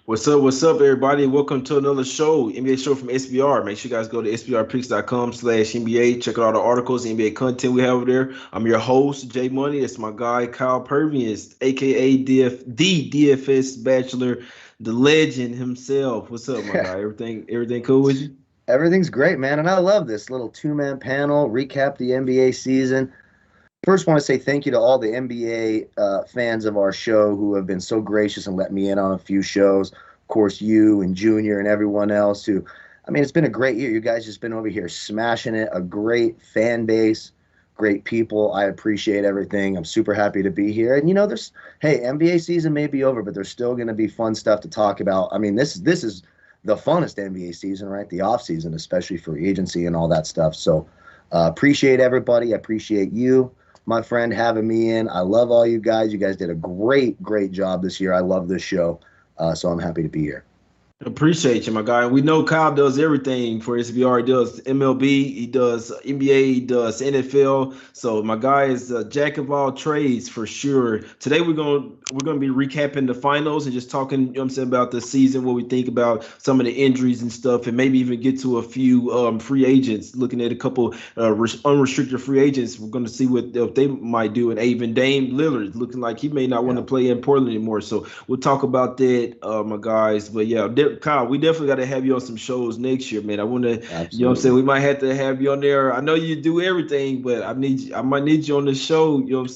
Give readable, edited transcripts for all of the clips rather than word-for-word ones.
What's up, everybody? Welcome to another show, NBA show from SBR. Make sure you guys go to sbrpicks.com/NBA. Check out all the articles, NBA content we have over there. I'm your host, Jay Money. It's my guy, Kyle Purviance, aka the DFS Bachelor, the legend himself. What's up, my guy? Everything cool with you? Everything's great, man, and I love this little two-man panel, recap the NBA season. First, want to say thank you to all the NBA fans of our show who have been so gracious and let me in on a few shows. Of course, you and Junior and everyone else who, I mean, it's been a great year. You guys just been over here smashing it. A great fan base, great people. I appreciate everything. I'm super happy to be here. And hey, NBA season may be over, but there's still going to be fun stuff to talk about. I mean, this is the funnest NBA season, right? The off season, especially for agency and all that stuff. So appreciate everybody. I appreciate you, my friend, having me in. I love all you guys. You guys did a great job this year. I love this show. So I'm happy to be here. Appreciate you, my guy. We know Kyle does everything for SBR. He does MLB, he does NBA, he does NFL. So my guy is a jack of all trades for sure. Today we're gonna be recapping the finals and just talking, you know what I'm saying, about the season, what we think about some of the injuries and stuff, and maybe even get to a few free agents. Looking at a couple unrestricted free agents, we're gonna see what they might do. And even Dame Lillard looking like he may not want to play in Portland anymore. So we'll talk about that, my guys. But yeah. Kyle, we definitely got to have you on some shows next year, man. I want to, you know what I'm saying? We might have to have you on there. I know you do everything, but I might need you on the show. You know,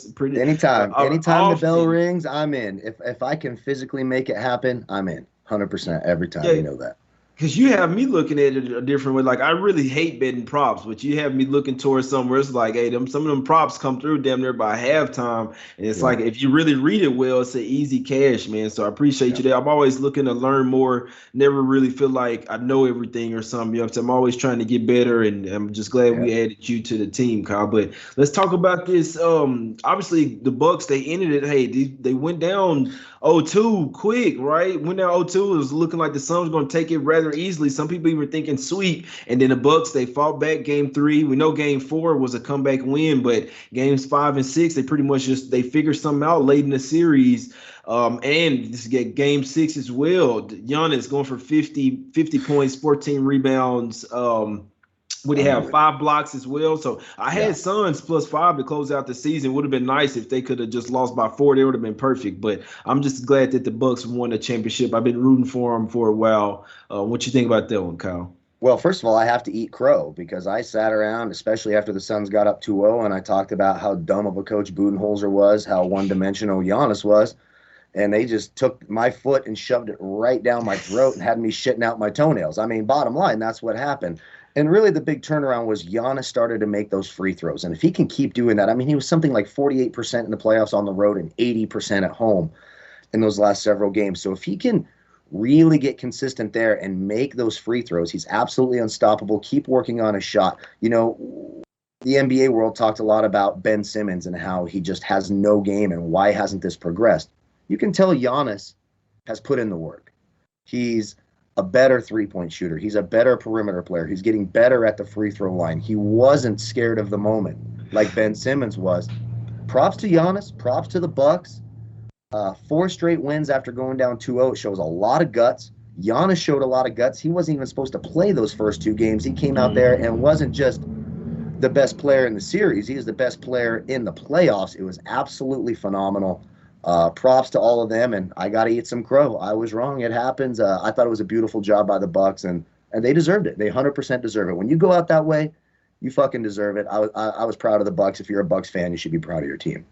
anytime the bell rings, I'm in. If I can physically make it happen, I'm in 100% every time. Yeah. You know that. Because you have me looking at it a different way. Like, I really hate betting props, but you have me looking towards somewhere. It's like, hey, some of them props come through damn near by halftime. And it's like, if you really read it well, it's an easy cash, man. So I appreciate you there. I'm always looking to learn more. Never really feel like I know everything or something. You know what I'm saying? I'm always trying to get better, and I'm just glad we added you to the team, Kyle. But let's talk about this. Obviously, the Bucks, they ended it. Hey, they went down 0-2 quick, right? Went down 0-2. It was looking like the Suns were going to take it rather easily. Some people even thinking sweep. And then the Bucks, they fought back game 3. We know game 4 was a comeback win, but games 5 and 6, they pretty much they figured something out late in the series. And this get game 6 as well. Giannis going for 50 points, 14 rebounds. Would he have 5 blocks as well? So I had Suns +5 to close out the season. Would have been nice if they could have just lost by 4. They would have been perfect. But I'm just glad that the Bucks won the championship. I've been rooting for them for a while. What you think about that one, Kyle? Well, first of all, I have to eat crow because I sat around, especially after the Suns got up 2-0, and I talked about how dumb of a coach Budenholzer was, how one-dimensional Giannis was. And they just took my foot and shoved it right down my throat and had me shitting out my toenails. I mean, bottom line, that's what happened. And really the big turnaround was Giannis started to make those free throws. And if he can keep doing that, I mean, he was something like 48% in the playoffs on the road and 80% at home in those last several games. So if he can really get consistent there and make those free throws, he's absolutely unstoppable. Keep working on his shot. You know, the NBA world talked a lot about Ben Simmons and how he just has no game and why hasn't this progressed. You can tell Giannis has put in the work. He's a better three-point shooter. He's a better perimeter player. He's getting better at the free throw line. He wasn't scared of the moment like Ben Simmons was. Props to Giannis. Props to the Bucks. 4 straight wins after going down 2-0 shows a lot of guts. Giannis showed a lot of guts. He wasn't even supposed to play those first 2 games. He came out there and wasn't just the best player in the series. He was the best player in the playoffs. It was absolutely phenomenal. Props to all of them, and I got to eat some crow. I was wrong. It happens. I thought it was a beautiful job by the Bucks, and they deserved it. They 100% deserve it. When you go out that way, you fucking deserve it. I was proud of the Bucks. If you're a Bucks fan, you should be proud of your team.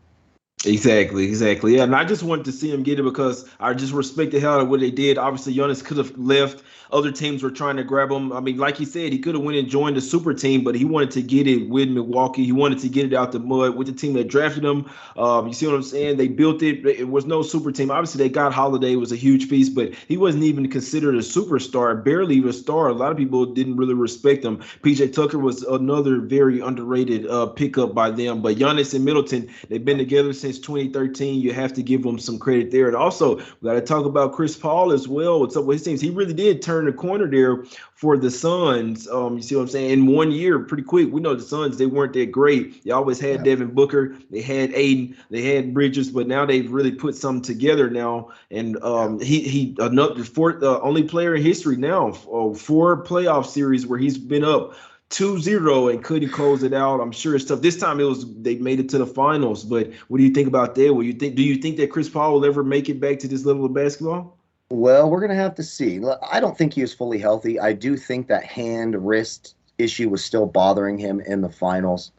Exactly. Yeah, and I just wanted to see him get it because I just respect the hell out of what they did. Obviously, Giannis could have left. Other teams were trying to grab him. I mean, like he said, he could have went and joined the super team, but he wanted to get it with Milwaukee. He wanted to get it out the mud with the team that drafted him. You see what I'm saying? They built it. It was no super team. Obviously, they got Holiday. It was a huge piece, but he wasn't even considered a superstar, barely even a star. A lot of people didn't really respect him. PJ Tucker was another very underrated pickup by them. But Giannis and Middleton, they've been together since since 2013. You have to give him some credit there. And also, we got to talk about Chris Paul as well. What's up with his teams? He really did turn the corner there for the Suns. You see what I'm saying? In 1 year, pretty quick. We know the Suns, they weren't that great. They always had Devin Booker. They had Aiden. They had Bridges. But now they've really put something together now. And he another fourth, only player in history now, 4 playoff series where he's been up 2-0 and couldn't close it out. I'm sure it's tough. This time they made it to the finals. But what do you think about that? Do you think that Chris Paul will ever make it back to this level of basketball? Well, we're going to have to see. I don't think he was fully healthy. I do think that hand-wrist issue was still bothering him in the finals.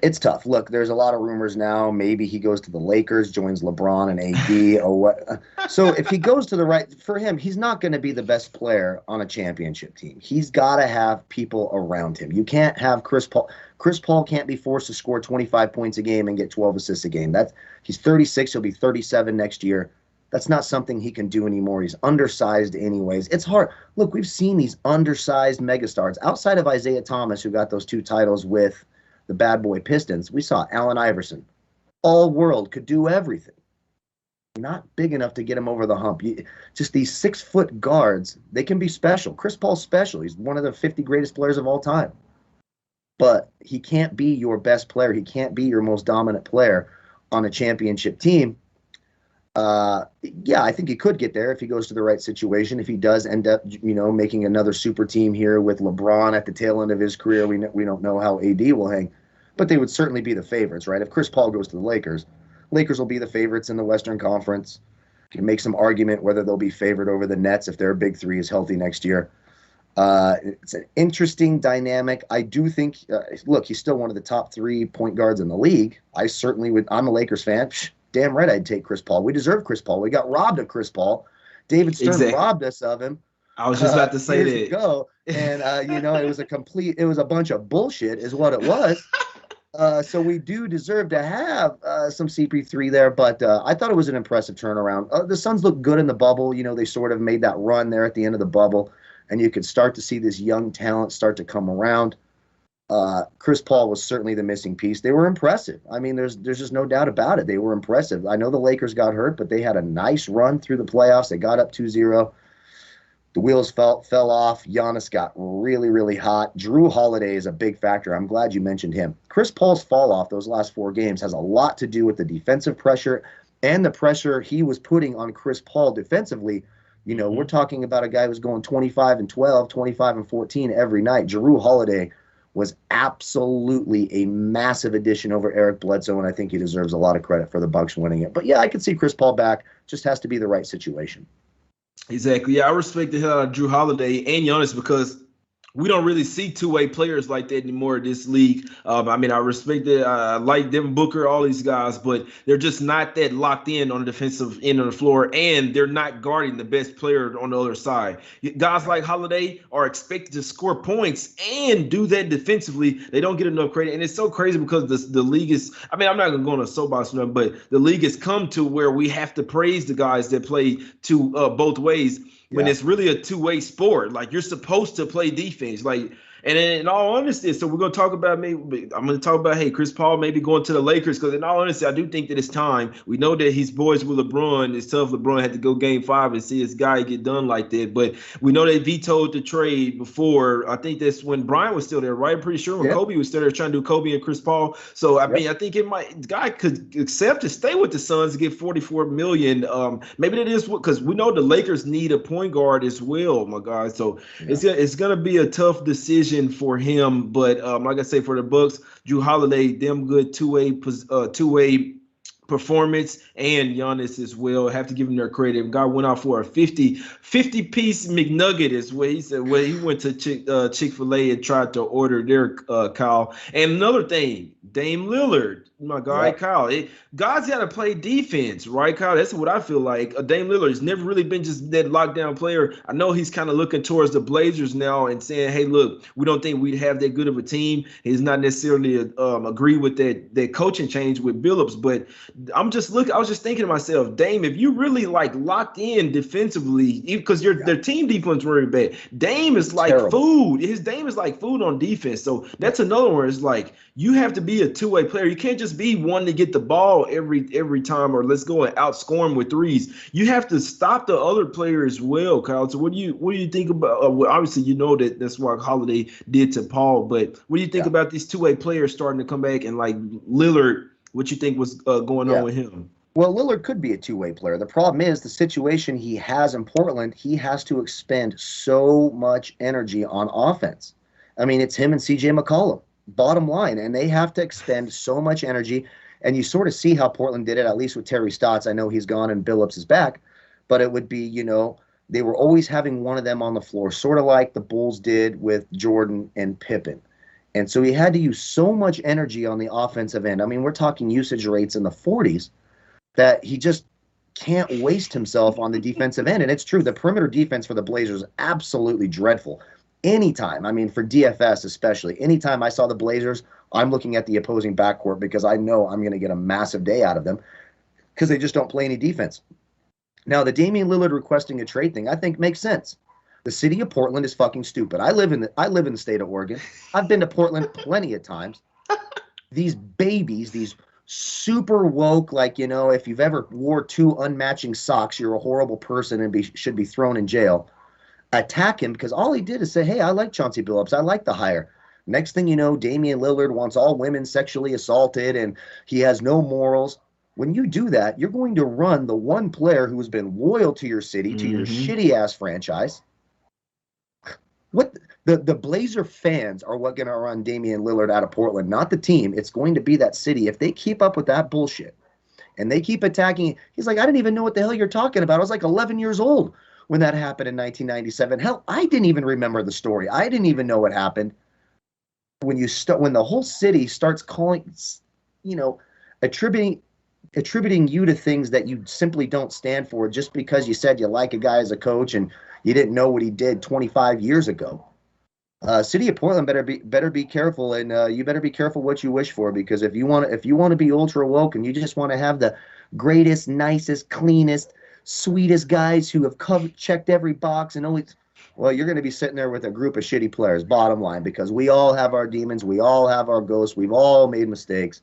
It's tough. Look, there's a lot of rumors now. Maybe he goes to the Lakers, joins LeBron and AD or what. So if he goes to the right, for him, he's not going to be the best player on a championship team. He's got to have people around him. You can't have Chris Paul. Chris Paul can't be forced to score 25 points a game and get 12 assists a game. He's 36. He'll be 37 next year. That's not something he can do anymore. He's undersized anyways. It's hard. Look, we've seen these undersized megastars. Outside of Isaiah Thomas, who got those 2 titles with the bad boy Pistons, we saw Allen Iverson. All world, could do everything. Not big enough to get him over the hump. Just these 6-foot guards, they can be special. Chris Paul's special. He's one of the 50 greatest players of all time. But he can't be your best player. He can't be your most dominant player on a championship team. I think he could get there if he goes to the right situation. If he does end up, making another super team here with LeBron at the tail end of his career, we don't know how AD will hang, but they would certainly be the favorites, right? If Chris Paul goes to the Lakers will be the favorites in the Western Conference. You can make some argument whether they'll be favored over the Nets if their big 3 is healthy next year. It's an interesting dynamic. I do think, look, he's still one of the top 3 point guards in the league. I certainly would. I'm a Lakers fan. Damn right I'd take Chris Paul. We deserve Chris Paul. We got robbed of Chris Paul. David Stern robbed us of him. I was just about to say that. Ago. And, it was a bunch of bullshit is what it was. So we do deserve to have some CP3 there, but I thought it was an impressive turnaround. The Suns looked good in the bubble. They sort of made that run there at the end of the bubble, and you could start to see this young talent start to come around. Chris Paul was certainly the missing piece. They were impressive. I mean, there's just no doubt about it. They were impressive. I know the Lakers got hurt, but they had a nice run through the playoffs. They got up 2-0. The wheels fell off. Giannis got really, really hot. Jrue Holiday is a big factor. I'm glad you mentioned him. Chris Paul's fall off those last 4 games has a lot to do with the defensive pressure and the pressure he was putting on Chris Paul defensively. We're talking about a guy who's going 25-12, 25-14 every night. Jrue Holiday was absolutely a massive addition over Eric Bledsoe, and I think he deserves a lot of credit for the Bucks winning it. But yeah, I could see Chris Paul back. Just has to be the right situation. Exactly. Yeah, I respect the hell out of Jrue Holiday and Giannis because we don't really see 2-way players like that anymore in this league. I respect it. I like Devin Booker, all these guys, but they're just not that locked in on the defensive end of the floor, and they're not guarding the best player on the other side. Guys like Holiday are expected to score points and do that defensively. They don't get enough credit, and it's so crazy because the league is – I'm not going to go on a soapbox, but the league has come to where we have to praise the guys that play both ways. When it's really a 2-way sport, like you're supposed to play defense, and in all honesty, so we're gonna talk about hey, Chris Paul maybe going to the Lakers because in all honesty, I do think that it's time. We know that he's boys with LeBron. It's tough. LeBron had to go Game 5 and see his guy get done like that, but we know they vetoed the trade before. I think that's when Bryant was still there, right? I'm pretty sure when Kobe was still there trying to do Kobe and Chris Paul. So I think the guy could accept to stay with the Suns to get $44 million. Maybe that is because we know the Lakers need a point guard as well, my guy. So it's gonna be a tough decision for him, but like I say, for the Bucks, Jrue Holiday, them good two-way performance, and Giannis as well. Have to give him their credit. Guy went out for a 50-piece McNugget is what he said. Well, he went to Chick-fil-A and tried to order their Kyle. And another thing, Dame Lillard, my guy Kyle. Guys got to play defense, right, Kyle? That's what I feel like. Dame Lillard has never really been just that lockdown player. I know he's kind of looking towards the Blazers now and saying, hey, look, we don't think we'd have that good of a team. He's not necessarily agree with that coaching change with Billups, but I was just thinking to myself, Dame, if you really like locked in defensively, because their team defense very bad. Dame is like Terrible. food. His Dame is like food on defense. So Yeah. that's another one. It's like you have to be a two-way player. You can't just be one to get the ball every time, or let's go and outscore him with threes. You have to stop the other player as well, Kyle. So what do you think about? Well, obviously, you know that's what Holiday did to Paul, but what do you think Yeah. about these two-way players starting to come back and like Lillard? What you think was going on Yeah. with him? Well, Lillard could be a two-way player. The problem is the situation he has in Portland, he has to expend so much energy on offense. I mean, it's him and CJ McCollum, bottom line, and they have to expend so much energy. And you sort of see how Portland did it, at least with Terry Stotts. I know he's gone and Billups is back, but it would be, they were always having one of them on the floor, sort of like the Bulls did with Jordan and Pippen. And so he had to use so much energy on the offensive end. I mean, we're talking usage rates in the 40s that he just can't waste himself on the defensive end. And it's true, the perimeter defense for the Blazers is absolutely dreadful. Anytime, I mean, for DFS especially, anytime I saw the Blazers, I'm looking at the opposing backcourt because I know I'm going to get a massive day out of them because they just don't play any defense. Now, the Damian Lillard requesting a trade thing, I think makes sense. The city of Portland is fucking stupid. I live in the state of Oregon. I've been to Portland plenty of times. These babies, these super woke, like, if you've ever wore two unmatching socks, you're a horrible person and should be thrown in jail. Attack him because all he did is say, hey, I like Chauncey Billups. I like the hire. Next thing you know, Damian Lillard wants all women sexually assaulted and he has no morals. When you do that, you're going to run the one player who has been loyal to your city, to your shitty ass franchise. What the Blazer fans are what going to run Damian Lillard out of Portland, not the team. It's going to be that city. If they keep up with that bullshit and they keep attacking, he's like, I didn't even know what the hell you're talking about. I was like 11 years old when that happened in 1997. Hell, I didn't even remember the story. I didn't even know what happened. When the whole city starts calling, attributing you to things that you simply don't stand for just because you said you like a guy as a coach and you didn't know what he did 25 years ago. City of Portland better be careful, and you better be careful what you wish for, because if you want to be ultra woke and you just want to have the greatest, nicest, cleanest, sweetest guys who have checked every box and always, well, you're going to be sitting there with a group of shitty players. Bottom line, because we all have our demons, we all have our ghosts, we've all made mistakes.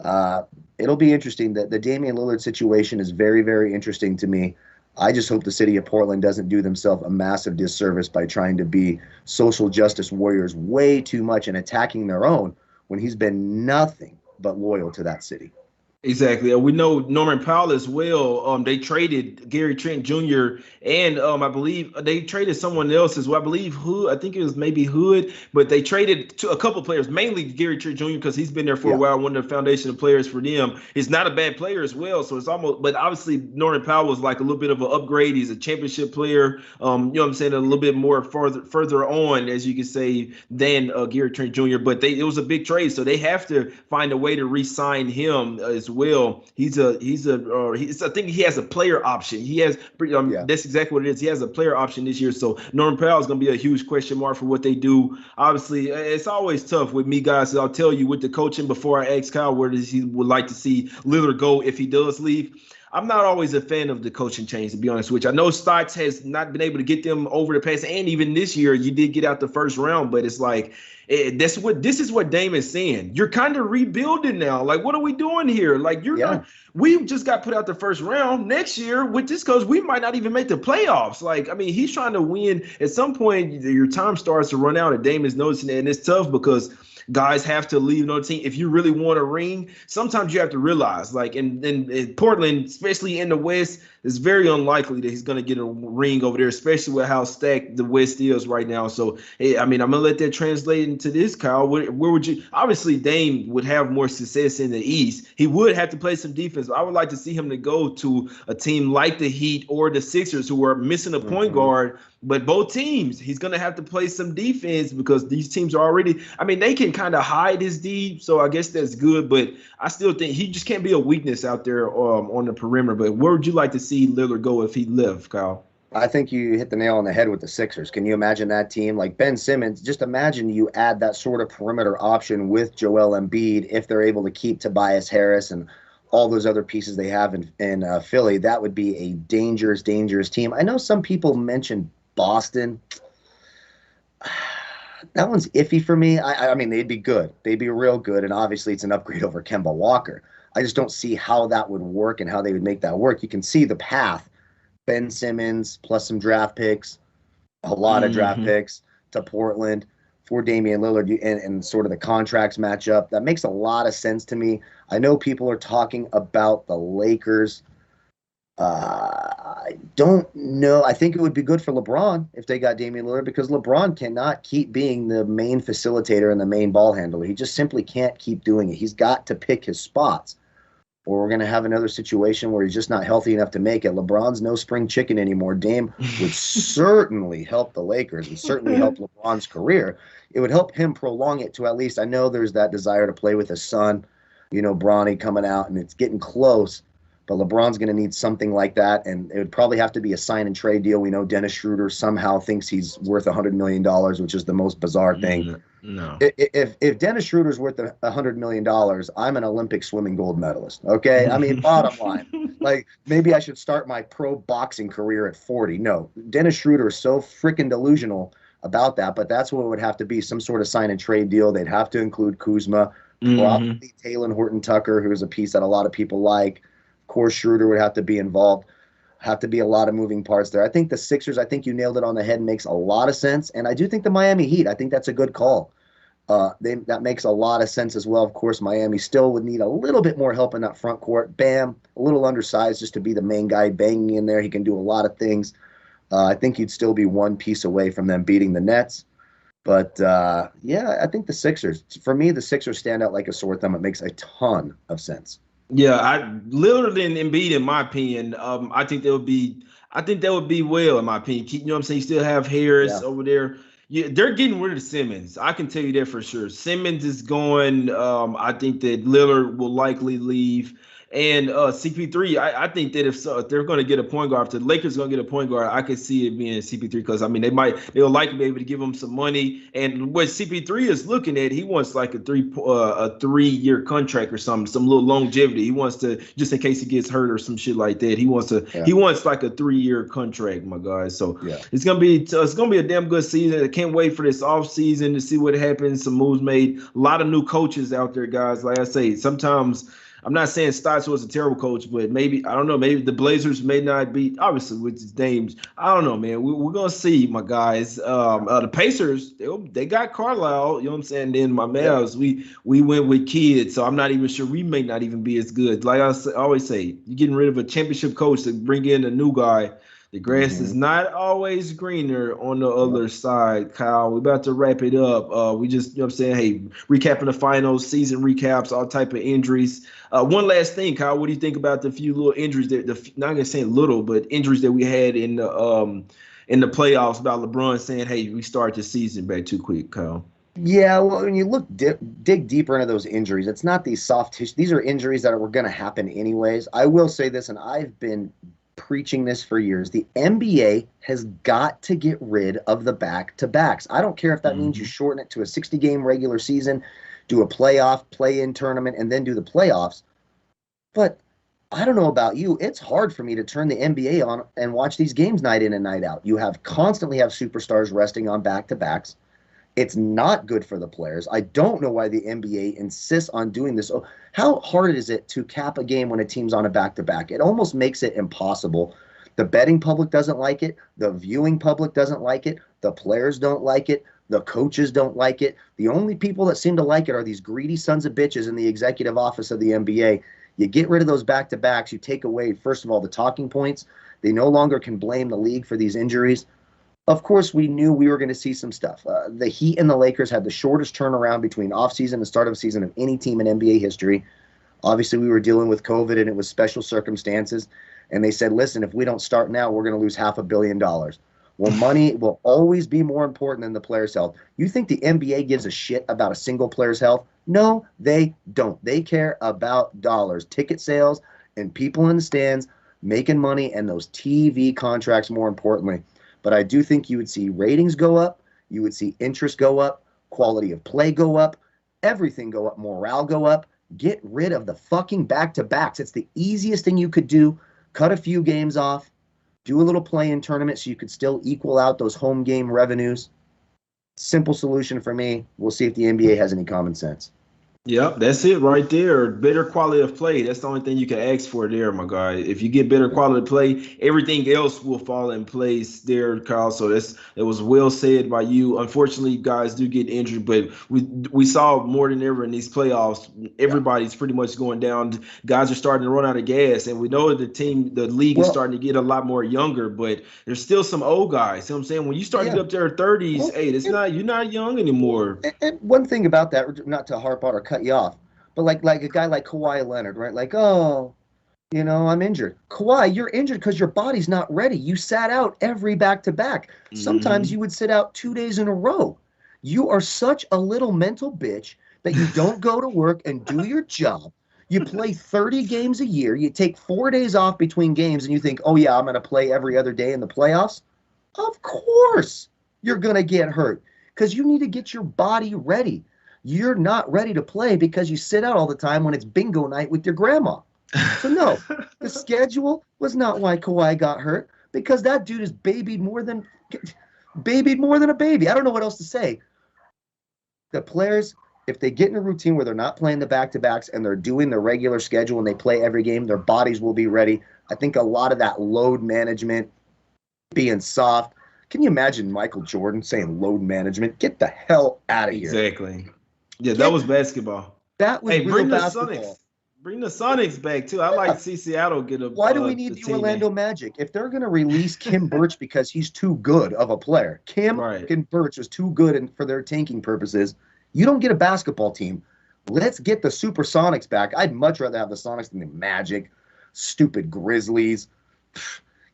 It'll be interesting. The Damian Lillard situation is very, very interesting to me. I just hope the city of Portland doesn't do themselves a massive disservice by trying to be social justice warriors way too much and attacking their own when he's been nothing but loyal to that city. Exactly. We know Norman Powell as well. They traded Gary Trent Jr. and I believe they traded someone else as well. I believe Hood. I think it was maybe Hood, but they traded to a couple players, mainly Gary Trent Jr. because he's been there for a while. One of the foundational players for them. He's not a bad player as well. So it's almost, but obviously Norman Powell was like a little bit of an upgrade. He's a championship player. You know what I'm saying? A little bit more further on, as you can say, than Gary Trent Jr. But it was a big trade, so they have to find a way to re-sign him as well. I think he has a player option. He has that's exactly what it is. He has a player option this year. So Norman Powell is going to be a huge question mark for what they do. Obviously, it's always tough with me, guys. I'll tell you with the coaching before I ask Kyle where does he would like to see Lillard go if he does leave. I'm not always a fan of the coaching change, to be honest with you. I know Stotts has not been able to get them over the pass, and even this year you did get out the first round, but it's like this is what Dame is saying. You're kind of rebuilding now. Like, what are we doing here? Like, we just got put out the first round. Next year with this coach, we might not even make the playoffs. Like, I mean, he's trying to win. At some point, your time starts to run out, and Dame is noticing it, and it's tough because guys have to leave another team. If you really want a ring, sometimes you have to realize, like in Portland, especially in the West, it's very unlikely that he's going to get a ring over there, especially with how stacked the West is right now. So, I mean, I'm going to let that translate into this, Kyle. Where would you – obviously, Dame would have more success in the East. He would have to play some defense. But I would like to see him to go to a team like the Heat or the Sixers who are missing a point guard. But both teams, he's going to have to play some defense because these teams are already – I mean, they can kind of hide his D, so I guess that's good. But I still think he just can't be a weakness out there on the perimeter. But where would you like to see Lillard go if he left, Kyle? I think you hit the nail on the head with the Sixers. Can you imagine that team? Like Ben Simmons, just imagine you add that sort of perimeter option with Joel Embiid if they're able to keep Tobias Harris and all those other pieces they have in Philly, that would be a dangerous, dangerous team. I know some people mentioned Boston. That one's iffy for me. I mean, they'd be good. They'd be real good, and obviously it's an upgrade over Kemba Walker. I just don't see how that would work and how they would make that work. You can see the path. Ben Simmons plus some draft picks, a lot of draft picks to Portland for Damian Lillard, and sort of the contracts match up. That makes a lot of sense to me. I know people are talking about the Lakers. I don't know. I think it would be good for LeBron if they got Damian Lillard, because LeBron cannot keep being the main facilitator and the main ball handler. He just simply can't keep doing it. He's got to pick his spots, or we're going to have another situation where he's just not healthy enough to make it. LeBron's no spring chicken anymore. Dame would certainly help the Lakers and certainly help LeBron's career. It would help him prolong it to at least, I know there's that desire to play with his son, Bronny coming out, and it's getting close. But LeBron's going to need something like that, and it would probably have to be a sign and trade deal. We know Dennis Schroeder somehow thinks he's worth $100 million, which is the most bizarre thing. No. If Dennis Schroeder's worth $100 million, I'm an Olympic swimming gold medalist. Okay, I mean, bottom line, like maybe I should start my pro boxing career at 40. No, Dennis Schroeder is so freaking delusional about that, but that's what it would have to be, some sort of sign and trade deal. They'd have to include Kuzma, probably Talen Horton-Tucker, who's a piece that a lot of people like. Of course, Schroeder would have to be involved. Have to be a lot of moving parts there. I think the Sixers, I think you nailed it on the head, makes a lot of sense. And I do think the Miami Heat, I think that's a good call. That makes a lot of sense as well. Of course, Miami still would need a little bit more help in that front court. Bam, a little undersized just to be the main guy banging in there. He can do a lot of things. I think you'd still be one piece away from them beating the Nets. But, yeah, I think the Sixers, for me, the Sixers stand out like a sore thumb. It makes a ton of sense. Yeah, Lillard and Embiid, in my opinion, I think that would be well, in my opinion. You know what I'm saying? You still have Harris over there. Yeah, they're getting rid of Simmons. I can tell you that for sure. Simmons is going. I think that Lillard will likely leave. And CP3, I think that if they're going to get a point guard, if the Lakers are going to get a point guard, I could see it being CP3, because I mean they'll likely be able to give him some money. And what CP3 is looking at, he wants like a 3-year contract or some little longevity. He wants to, just in case he gets hurt or some shit like that. He wants like a 3-year contract, my guys. So it's gonna be a damn good season. I can't wait for this off season to see what happens. Some moves made. A lot of new coaches out there, guys. Like I say, sometimes. I'm not saying Stotts was a terrible coach, but maybe, I don't know, maybe the Blazers may not be, obviously with his names. I don't know, man. We're going to see, my guys. The Pacers, they got Carlisle, you know what I'm saying? Then my Mavs, we went with kids, so I'm not even sure, we may not even be as good. Like I always say, you're getting rid of a championship coach to bring in a new guy. The grass is not always greener on the other side, Kyle. We're about to wrap it up. We just, you know what I'm saying, hey, recapping the finals, season recaps, all type of injuries. One last thing, Kyle, what do you think about the few little injuries not gonna say little, but injuries that we had in the playoffs, about LeBron saying, hey, we start the season back too quick, Kyle? Yeah, well, when you dig deeper into those injuries, it's not these soft tissue. These are injuries that were going to happen anyways. I will say this, and I've been preaching this for years. The NBA has got to get rid of the back-to-backs. I don't care if that means you shorten it to a 60-game regular season, do a playoff, play-in tournament, and then do the playoffs. But I don't know about you. It's hard for me to turn the NBA on and watch these games night in and night out. You constantly have superstars resting on back-to-backs. It's not good for the players. I don't know why the NBA insists on doing this. Oh, how hard is it to cap a game when a team's on a back-to-back? It almost makes it impossible. The betting public doesn't like it. The viewing public doesn't like it. The players don't like it. The coaches don't like it. The only people that seem to like it are these greedy sons of bitches in the executive office of the NBA. You get rid of those back-to-backs. You take away, first of all, the talking points. They no longer can blame the league for these injuries. Of course, we knew we were going to see some stuff. The Heat and the Lakers had the shortest turnaround between offseason and start of season of any team in NBA history. Obviously, we were dealing with COVID, and it was special circumstances. And they said, listen, if we don't start now, we're going to lose $500 million. Well, money will always be more important than the player's health. You think the NBA gives a shit about a single player's health? No, they don't. They care about dollars, ticket sales, and people in the stands making money, and those TV contracts more importantly. But I do think you would see ratings go up, you would see interest go up, quality of play go up, everything go up, morale go up. Get rid of the fucking back-to-backs. It's the easiest thing you could do. Cut a few games off, do a little play-in tournament so you could still equal out those home game revenues. Simple solution for me. We'll see if the NBA has any common sense. Yep, that's it right there. Better quality of play. That's the only thing you can ask for there, my guy. If you get better quality of play, everything else will fall in place there, Kyle. So it was well said by you. Unfortunately, guys do get injured, but we saw more than ever in these playoffs. Everybody's pretty much going down. Guys are starting to run out of gas, and we know the league is starting to get a lot more younger, but there's still some old guys. You know what I'm saying? When you start to get up there 30s, you're not young anymore. And one thing about that, not to harp on or cut you off, but like a guy like Kawhi Leonard, right? Like, oh, I'm injured. Kawhi, you're injured because your body's not ready. You sat out every back-to-back. Sometimes you would sit out 2 days in a row. You are such a little mental bitch that you don't go to work and do your job. You play 30 games a year. You take 4 days off between games, and you think, oh, yeah, I'm going to play every other day in the playoffs. Of course you're going to get hurt because you need to get your body ready. You're not ready to play because you sit out all the time when it's bingo night with your grandma. So no, the schedule was not why Kawhi got hurt, because that dude is babied more than a baby. I don't know what else to say. The players, if they get in a routine where they're not playing the back-to-backs and they're doing the regular schedule and they play every game, their bodies will be ready. I think a lot of that load management, being soft. Can you imagine Michael Jordan saying load management? Get the hell out of here. Exactly. Yeah, that was basketball. That was real basketball. Sonics. Bring the Sonics back too. I like to see Seattle get a. Why do we need the Orlando Magic? If they're going to release Kim Birch because he's too good of a player, Kim Birch is too good for their tanking purposes. You don't get a basketball team. Let's get the Super Sonics back. I'd much rather have the Sonics than the Magic. Stupid Grizzlies.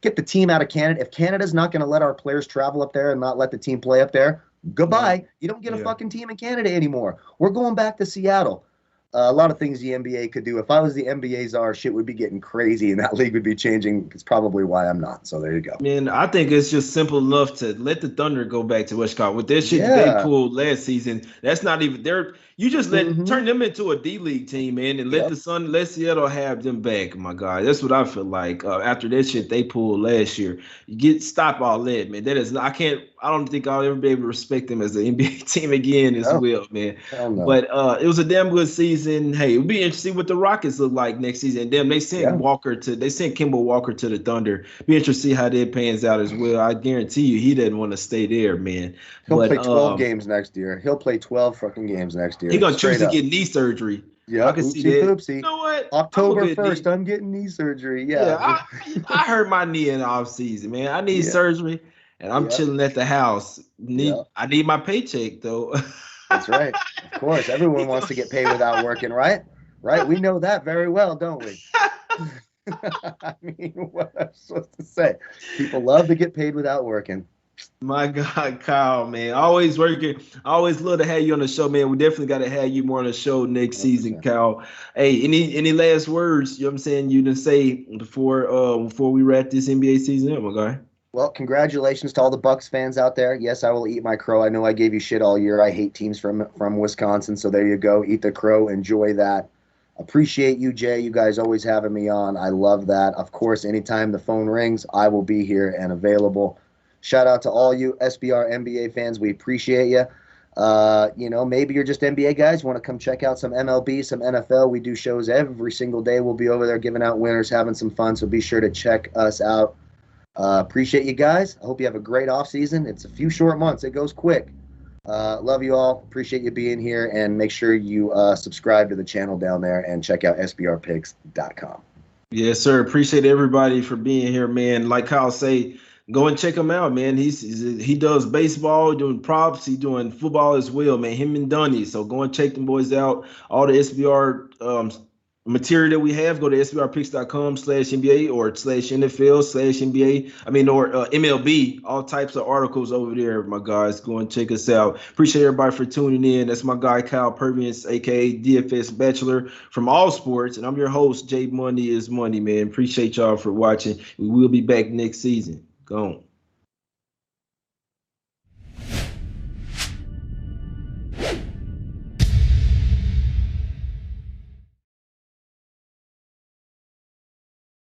Get the team out of Canada. If Canada's not going to let our players travel up there and not let the team play up there, goodbye. You don't get a fucking team in Canada anymore. We're going back to Seattle. A lot of things the NBA could do. If I was the NBA czar, shit would be getting crazy and that league would be changing. It's probably why I'm not. So there you go. Man, I think it's just simple enough to let the Thunder go back to West Coast. With this shit they pulled last season, that's not even there. You just turn them into a D League team, man, and let Seattle have them back, my guy. That's what I feel like. After that shit they pulled last year, stop all that, man. That is not, I don't think I'll ever be able to respect them as an NBA team again as well, man. No. But it was a damn good season. Hey, it'll be interesting what the Rockets look like next season. Damn, they sent Kemba Walker to the Thunder. Be interesting to see how that pans out as well. I guarantee you he doesn't want to stay there, man. He'll play 12 games next year. He'll play 12 fucking games next year. He's gonna choose to get knee surgery. Yeah, I can see that. Oopsie. You know what? October 1st, I'm getting knee surgery. Yeah, I hurt my knee in the off season, man. I need surgery, and I'm chilling at the house. I need my paycheck though. That's right. Of course, everyone wants to get paid without working, right? Right? We know that very well, don't we? I mean, what I'm supposed to say? People love to get paid without working. My God, Kyle, man, always working. I always love to have you on the show, man. We definitely got to have you more on the show next 100%. Season, Kyle. Hey, any last words? You know what I'm saying? You didn't say before we wrap this NBA season up, my guy. Well, congratulations to all the Bucks fans out there. Yes, I will eat my crow. I know I gave you shit all year. I hate teams from Wisconsin, so there you go. Eat the crow. Enjoy that. Appreciate you, Jay. You guys always having me on. I love that. Of course, anytime the phone rings, I will be here and available. Shout out to all you SBR NBA fans. We appreciate you. Maybe you're just NBA guys. Want to come check out some MLB, some NFL. We do shows every single day. We'll be over there giving out winners, having some fun. So be sure to check us out. Appreciate you guys. I hope you have a great off season. It's a few short months. It goes quick. Love you all. Appreciate you being here. And make sure you subscribe to the channel down there and check out sbrpicks.com. Yes, sir. Appreciate everybody for being here, man. Like Kyle say, go and check him out, man. He does baseball, doing props, he doing football as well, man. Him and Dunny. So go and check them boys out. All the SBR material that we have, go to sbrpicks.com/NBA or /NFL/NBA. or MLB. All types of articles over there, my guys. Go and check us out. Appreciate everybody for tuning in. That's my guy Kyle Purviance, aka DFS Bachelor from All Sports, and I'm your host. Jay Money is Money, man. Appreciate y'all for watching. We will be back next season. Go on.